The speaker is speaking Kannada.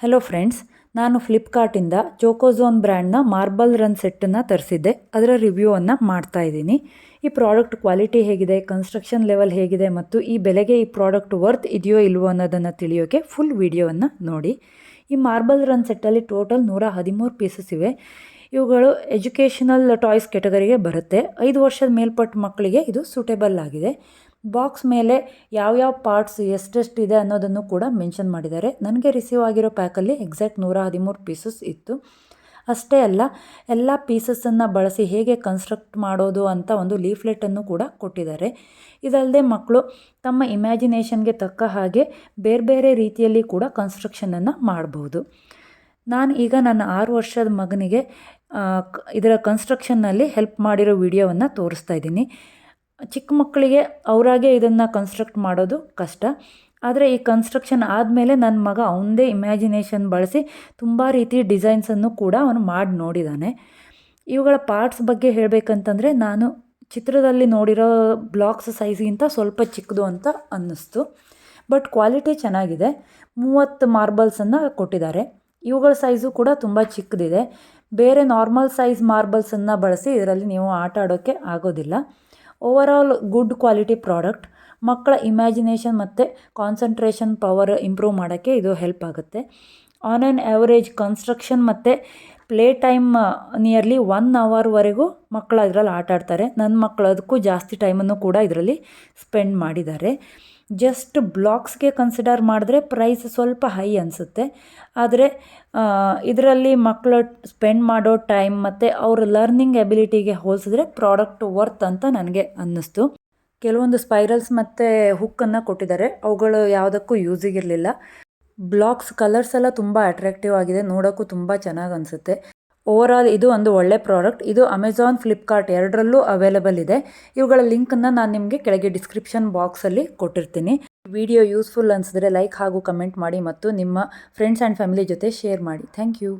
ಹಲೋ ಫ್ರೆಂಡ್ಸ್, ನಾನು ಫ್ಲಿಪ್ಕಾರ್ಟಿಂದ ಚೋಕೋಝೋನ್ ಬ್ರ್ಯಾಂಡ್ನ ಮಾರ್ಬಲ್ ರನ್ ಸೆಟ್ಟನ್ನು ತರಿಸಿದ್ದೆ. ಅದರ ರಿವ್ಯೂವನ್ನು ಮಾಡ್ತಾ ಇದ್ದೀನಿ. ಈ ಪ್ರಾಡಕ್ಟ್ ಕ್ವಾಲಿಟಿ ಹೇಗಿದೆ, ಕನ್ಸ್ಟ್ರಕ್ಷನ್ ಲೆವೆಲ್ ಹೇಗಿದೆ ಮತ್ತು ಈ ಬೆಲೆಗೆ ಈ ಪ್ರಾಡಕ್ಟ್ ವರ್ತ್ ಇದೆಯೋ ಇಲ್ವೋ ಅನ್ನೋದನ್ನು ತಿಳಿಯೋಕ್ಕೆ ಫುಲ್ ವಿಡಿಯೋವನ್ನು ನೋಡಿ. ಈ ಮಾರ್ಬಲ್ ರನ್ ಸೆಟ್ಟಲ್ಲಿ ಟೋಟಲ್ 113 ಪೀಸಸ್ ಇವೆ. ಇವುಗಳು ಎಜುಕೇಷನಲ್ ಟಾಯ್ಸ್ ಕೆಟಗರಿಗೆ ಬರುತ್ತೆ. 5 ವರ್ಷದ ಮೇಲ್ಪಟ್ಟ ಮಕ್ಕಳಿಗೆ ಇದು ಸೂಟೇಬಲ್ ಆಗಿದೆ. ಬಾಕ್ಸ್ ಮೇಲೆ ಯಾವ್ಯಾವ ಪಾರ್ಟ್ಸ್ ಎಷ್ಟೆಷ್ಟಿದೆ ಅನ್ನೋದನ್ನು ಕೂಡ ಮೆನ್ಷನ್ ಮಾಡಿದ್ದಾರೆ. ನನಗೆ ರಿಸೀವ್ ಆಗಿರೋ ಪ್ಯಾಕಲ್ಲಿ ಎಕ್ಸಾಕ್ಟ್ 113 ಪೀಸಸ್ ಇತ್ತು. ಅಷ್ಟೇ ಅಲ್ಲ, ಎಲ್ಲ ಪೀಸಸನ್ನು ಬಳಸಿ ಹೇಗೆ ಕನ್ಸ್ಟ್ರಕ್ಟ್ ಮಾಡೋದು ಅಂತ ಒಂದು ಲೀಫ್ಲೆಟನ್ನು ಕೂಡ ಕೊಟ್ಟಿದ್ದಾರೆ. ಇದಲ್ಲದೆ ಮಕ್ಕಳು ತಮ್ಮ ಇಮ್ಯಾಜಿನೇಷನ್ಗೆ ತಕ್ಕ ಹಾಗೆ ಬೇರೆ ಬೇರೆ ರೀತಿಯಲ್ಲಿ ಕೂಡ ಕನ್ಸ್ಟ್ರಕ್ಷನನ್ನು ಮಾಡಬಹುದು. ನಾನು ಈಗ ನನ್ನ 6 ವರ್ಷದ ಮಗನಿಗೆ ಇದರ ಕನ್ಸ್ಟ್ರಕ್ಷನ್ನಲ್ಲಿ ಹೆಲ್ಪ್ ಮಾಡಿರೋ ವಿಡಿಯೋವನ್ನು ತೋರಿಸ್ತಾ ಇದ್ದೀನಿ. ಚಿಕ್ಕ ಮಕ್ಕಳಿಗೆ ಅವರಾಗೆ ಇದನ್ನು ಕನ್ಸ್ಟ್ರಕ್ಟ್ ಮಾಡೋದು ಕಷ್ಟ. ಆದರೆ ಈ ಕನ್ಸ್ಟ್ರಕ್ಷನ್ ಆದಮೇಲೆ ನನ್ನ ಮಗ ಅವನದೇ ಇಮ್ಯಾಜಿನೇಷನ್ ಬಳಸಿ ತುಂಬ ರೀತಿ ಡಿಸೈನ್ಸನ್ನು ಕೂಡ ಅವನು ಮಾಡಿ ನೋಡಿದ್ದಾನೆ. ಇವುಗಳ ಪಾರ್ಟ್ಸ್ ಬಗ್ಗೆ ಹೇಳಬೇಕಂತಂದರೆ, ನಾನು ಚಿತ್ರದಲ್ಲಿ ನೋಡಿರೋ ಬ್ಲಾಕ್ಸ್ ಸೈಜ್ಗಿಂತ ಸ್ವಲ್ಪ ಚಿಕ್ಕದು ಅಂತ ಅನ್ನಿಸ್ತು. ಬಟ್ ಕ್ವಾಲಿಟಿ ಚೆನ್ನಾಗಿದೆ. 30 ಮಾರ್ಬಲ್ಸನ್ನು ಕೊಟ್ಟಿದ್ದಾರೆ. ಇವುಗಳ ಸೈಜು ಕೂಡ ತುಂಬ ಚಿಕ್ಕದಿದೆ. ಬೇರೆ ನಾರ್ಮಲ್ ಸೈಜ್ ಮಾರ್ಬಲ್ಸನ್ನು ಬಳಸಿ ಇದರಲ್ಲಿ ನೀವು ಆಟ ಆಡೋಕ್ಕೆ ಆಗೋದಿಲ್ಲ. Overall good quality product. ಮಕ್ಕಳ ಇಮ್ಯಾಜಿನೇಷನ್ ಮತ್ತು ಕಾನ್ಸಂಟ್ರೇಷನ್ ಪವರ್ ಇಂಪ್ರೂವ್ ಮಾಡೋಕ್ಕೆ ಇದು ಹೆಲ್ಪ್ ಆಗುತ್ತೆ. ಆನ್ ಆ್ಯನ್ ಆ್ಯಾವರೇಜ್ ಕನ್ಸ್ಟ್ರಕ್ಷನ್ ಮತ್ತು ಪ್ಲೇ ಟೈಮ್ ನಿಯರ್ಲಿ 1 ಅವರ್ವರೆಗೂ ಮಕ್ಕಳು ಇದರಲ್ಲಿ ಆಟ ಆಡ್ತಾರೆ. ನನ್ನ ಮಕ್ಕಳು ಅದಕ್ಕೂ ಜಾಸ್ತಿ ಟೈಮನ್ನು ಕೂಡ ಇದರಲ್ಲಿ ಸ್ಪೆಂಡ್ ಮಾಡಿದ್ದಾರೆ. ಜಸ್ಟ್ ಬ್ಲಾಕ್ಸ್ಗೆ ಕನ್ಸಿಡರ್ ಮಾಡಿದ್ರೆ ಪ್ರೈಸ್ ಸ್ವಲ್ಪ ಹೈ ಅನಿಸುತ್ತೆ. ಆದರೆ ಇದರಲ್ಲಿ ಮಕ್ಕಳು ಸ್ಪೆಂಡ್ ಮಾಡೋ ಟೈಮ್ ಮತ್ತು ಅವ್ರ ಲರ್ನಿಂಗ್ ಎಬಿಲಿಟಿಗೆ ಹೋಲಿಸಿದ್ರೆ ಪ್ರಾಡಕ್ಟ್ ವರ್ತ್ ಅಂತ ನನಗೆ ಅನ್ನಿಸ್ತು. ಕೆಲವೊಂದು ಸ್ಪೈರಲ್ಸ್ ಮತ್ತು ಹುಕ್ಕನ್ನು ಕೊಟ್ಟಿದ್ದಾರೆ. ಅವುಗಳು ಯಾವುದಕ್ಕೂ ಯೂಸಿಗಿರಲಿಲ್ಲ. ಬ್ಲಾಕ್ಸ್ ಕಲರ್ಸ್ ಎಲ್ಲ ತುಂಬ ಅಟ್ರಾಕ್ಟಿವ್ ಆಗಿದೆ. ನೋಡೋಕ್ಕೂ ತುಂಬ ಚೆನ್ನಾಗಿ ಅನಿಸುತ್ತೆ. ಓವರಾಲ್ ಇದು ಒಂದು ಒಳ್ಳೆ ಪ್ರಾಡಕ್ಟ್. ಇದು ಅಮೆಝಾನ್, ಫ್ಲಿಪ್ಕಾರ್ಟ್ ಎರಡರಲ್ಲೂ ಅವೈಲೇಬಲ್ ಇದೆ. ಇವುಗಳ ಲಿಂಕನ್ನು ನಾನು ನಿಮಗೆ ಕೆಳಗೆ ಡಿಸ್ಕ್ರಿಪ್ಷನ್ ಬಾಕ್ಸಲ್ಲಿ ಕೊಟ್ಟಿರ್ತೀನಿ. ವಿಡಿಯೋ ಯೂಸ್ಫುಲ್ ಅನಿಸಿದ್ರೆ ಲೈಕ್ ಹಾಗೂ ಕಮೆಂಟ್ ಮಾಡಿ ಮತ್ತು ನಿಮ್ಮ ಫ್ರೆಂಡ್ಸ್ ಆ್ಯಂಡ್ ಫ್ಯಾಮಿಲಿ ಜೊತೆ ಶೇರ್ ಮಾಡಿ. Thank you.